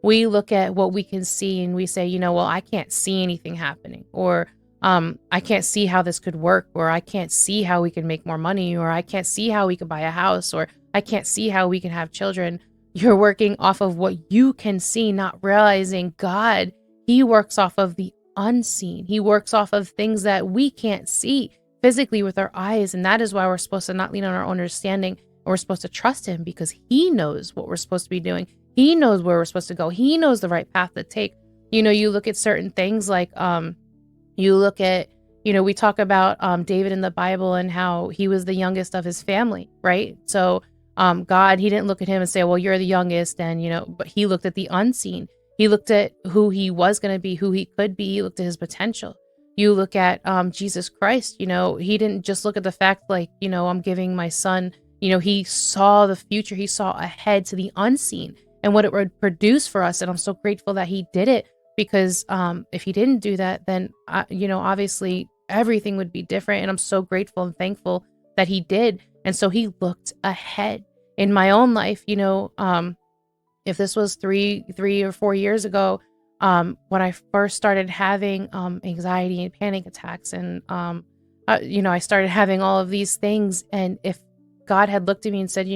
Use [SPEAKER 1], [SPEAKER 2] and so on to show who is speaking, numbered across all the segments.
[SPEAKER 1] We look at what we can see and we say, well, I can't see anything happening, or I can't see how this could work, or I can't see how we can make more money, or I can't see how we could buy a house, or I can't see how we can have children. You're working off of what you can see, not realizing God, He works off of the unseen. He works off of things that we can't see physically with our eyes. And that is why we're supposed to not lean on our own understanding. And we're supposed to trust Him, because He knows what we're supposed to be doing. He knows where we're supposed to go. He knows the right path to take. You look at certain things like, you look at, we talk about David in the Bible and how he was the youngest of his family, right? So God, He didn't look at him and say, well, you're the youngest. And, but He looked at the unseen. He looked at who he was going to be, who he could be. He looked at his potential. You look at Jesus Christ, He didn't just look at the fact like, I'm giving my son, He saw the future. He saw ahead to the unseen and what it would produce for us. And I'm so grateful that He did it, because if He didn't do that, then, obviously everything would be different. And I'm so grateful and thankful that He did. And so He looked ahead. In my own life, if this was 3 or 4 years ago, when I first started having anxiety and panic attacks, and I started having all of these things, and if God had looked at me and said,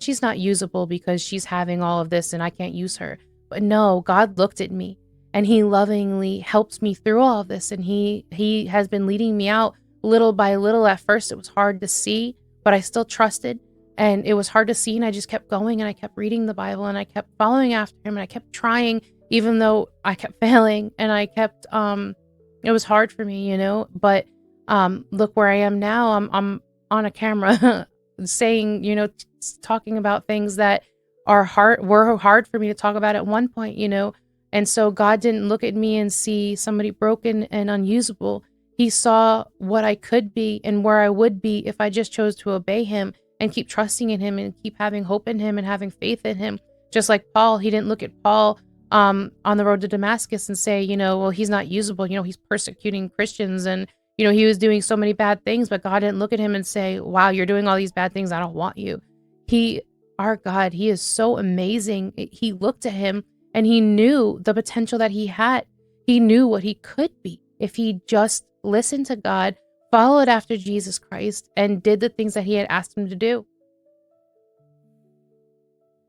[SPEAKER 1] she's not usable because she's having all of this and I can't use her. But no, God looked at me and He lovingly helped me through all of this, and He has been leading me out little by little. At first it was hard to see, but I still trusted. And it was hard to see, and I just kept going, and I kept reading the Bible, and I kept following after Him, and I kept trying, even though I kept failing, and I kept, it was hard for me, but look where I am now. I'm on a camera saying, talking about things that were hard for me to talk about at one point, and so God didn't look at me and see somebody broken and unusable. He saw what I could be and where I would be if I just chose to obey Him and keep trusting in Him and keep having hope in Him and having faith in Him. Just like Paul, He didn't look at Paul on the road to Damascus and say, well, he's not usable. He's persecuting Christians, and, he was doing so many bad things, but God didn't look at him and say, wow, you're doing all these bad things. I don't want you. Our God, He is so amazing. He looked at him and He knew the potential that he had. He knew what he could be if he just listened to God, followed after Jesus Christ, and did the things that He had asked him to do.